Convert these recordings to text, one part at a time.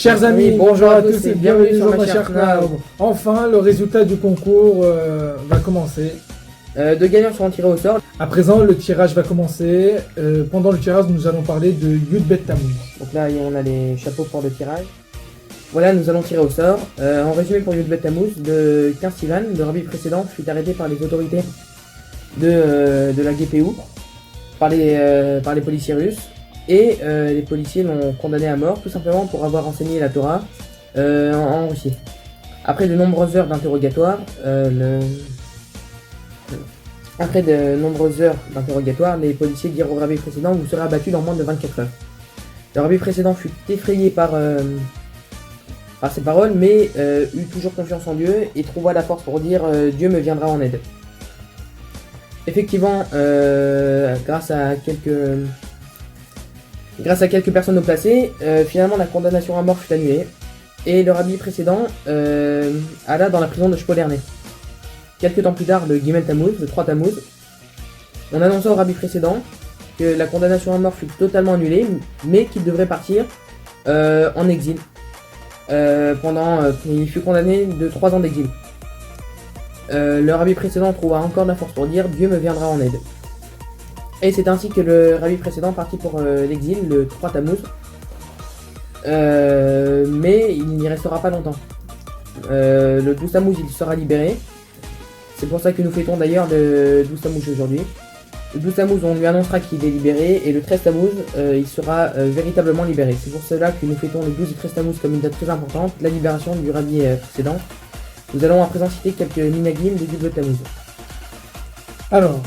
Chers amis, Oui, bonjour à tous et bienvenue sur Mashiach Now. Now. Enfin, le résultat du concours va commencer. Deux gagnants seront tirés au sort. À présent, le tirage va commencer. Pendant le tirage, nous allons parler de Yud Bet Tammuz. Donc là, on a les chapeaux pour le tirage. Voilà, nous allons tirer au sort. En résumé pour Yud Bet Tammuz, le 15 Sivan, le rabbi précédent, fut arrêté par les autorités de la GPU, par les policiers russes. Et les policiers l'ont condamné à mort tout simplement pour avoir enseigné la Torah en Russie. Après de nombreuses heures d'interrogatoire, les policiers dirent au rabbi précédent: vous serez abattu dans moins de 24 heures. Le rabbi précédent fut effrayé par ces paroles, mais eut toujours confiance en Dieu et trouva la force pour dire Dieu me viendra en aide. Effectivement, grâce à quelques personnes au placé, finalement la condamnation à mort fut annulée et le rabbi précédent alla dans la prison de Shpolernay. Quelques temps plus tard, le Gimel Tammuz, le 3 Tammuz, on annonça au rabbi précédent que la condamnation à mort fut totalement annulée, mais qu'il devrait partir en exil. Il fut condamné de 3 ans d'exil. Le rabbi précédent trouva encore de la force pour dire Dieu me viendra en aide. Et c'est ainsi que le rabbi précédent partit pour l'exil le 3 Tammuz. Mais il n'y restera pas longtemps. Le 12 Tammuz, il sera libéré. C'est pour ça que nous fêtons d'ailleurs le 12 Tammuz aujourd'hui. Le 12 Tammuz, on lui annoncera qu'il est libéré. Et le 13 Tammuz, il sera véritablement libéré. C'est pour cela que nous fêtons le 12 et 13 Tammuz comme une date très importante, la libération du rabbi précédent. Nous allons à présent citer quelques minagim de Yud Tammuz. Alors,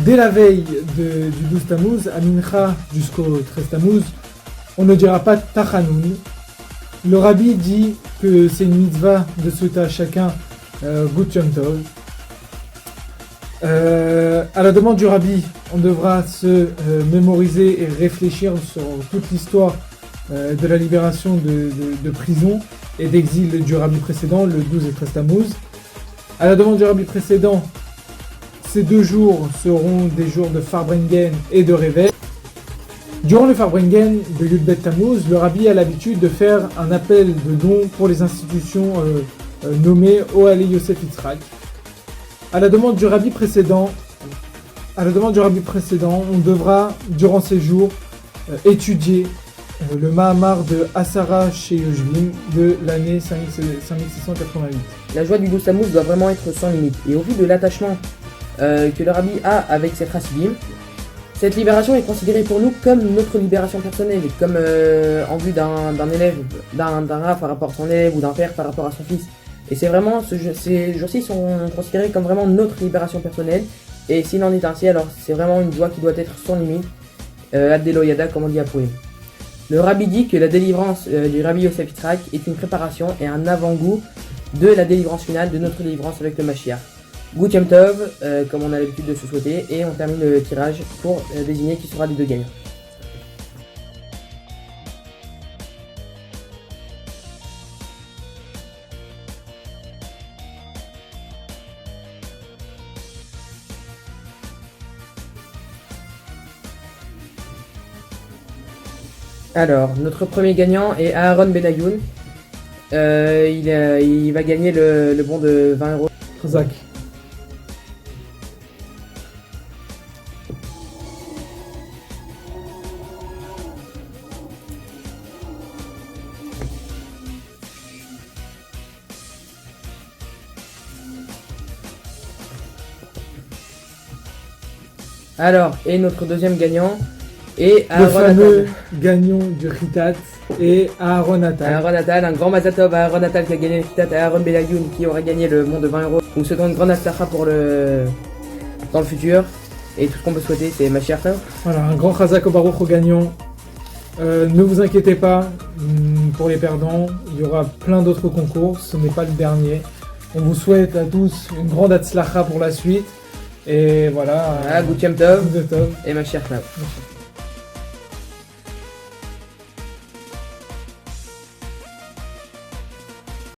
dès la veille du 12 Tammuz, à Mincha jusqu'au 13 Tammuz, on ne dira pas Tachanoun. Le rabbi dit que c'est une mitzvah de souhaiter à chacun Gut Yom Tov. À la demande du rabbi, on devra se mémoriser et réfléchir sur toute l'histoire de la libération de prison et d'exil du rabbi précédent, le 12 et 13 Tammuz. À la demande du rabbi précédent, ces 2 jours seront des jours de Farbrengen et de réveil. Durant le Farbrengen de Yud Bet Tammuz, le rabbi a l'habitude de faire un appel de dons pour les institutions nommées Ohalei Yosef Yitzhak. À la demande du rabbi précédent, on devra, durant ces jours, étudier le Mahamar de Asara chez Yoshvim de l'année 5688. La joie du 12 Tammuz doit vraiment être sans limite. Et au vu de l'attachement que le rabbi a avec ses chassidim, cette libération est considérée pour nous comme notre libération personnelle, et comme en vue d'un élève, d'un raf par rapport à son élève ou d'un père par rapport à son fils. Et c'est vraiment, ces jours-ci sont considérés comme vraiment notre libération personnelle. Et s'il en est ainsi, alors c'est vraiment une joie qui doit être sans limite. Addelo Yada, comme on dit à Purim. Le rabbi dit que la délivrance du rabbi Yosef Yitzhak est une préparation et un avant-goût de la délivrance finale, de notre délivrance avec le Mashiach. Gut Yom Tov, comme on a l'habitude de se souhaiter, et on termine le tirage pour désigner qui sera les 2 gagnants. Alors, notre premier gagnant est Aaron Benayoun. Il va gagner le bon de 20 €. Zach. Alors, et notre deuxième gagnant est Le Aaron fameux Attal. gagnant du Ritat et Aaron Attal. Aaron Attal, un grand Mazatov à Aaron Attal qui a gagné le Kitat, à Aaron Belayoun qui aura gagné le bon de 20 €. Nous souhaitons une grande atzlacha dans le futur. Et tout ce qu'on peut souhaiter, c'est Mashiach. Voilà, un grand chazak au baruch aux gagnants. Ne vous inquiétez pas pour les perdants, il y aura plein d'autres concours, ce n'est pas le dernier. On vous souhaite à tous une grande atzlacha pour la suite. Et voilà. Gut Yom Tov Gut Yom Tov. et Mashiach. Merci.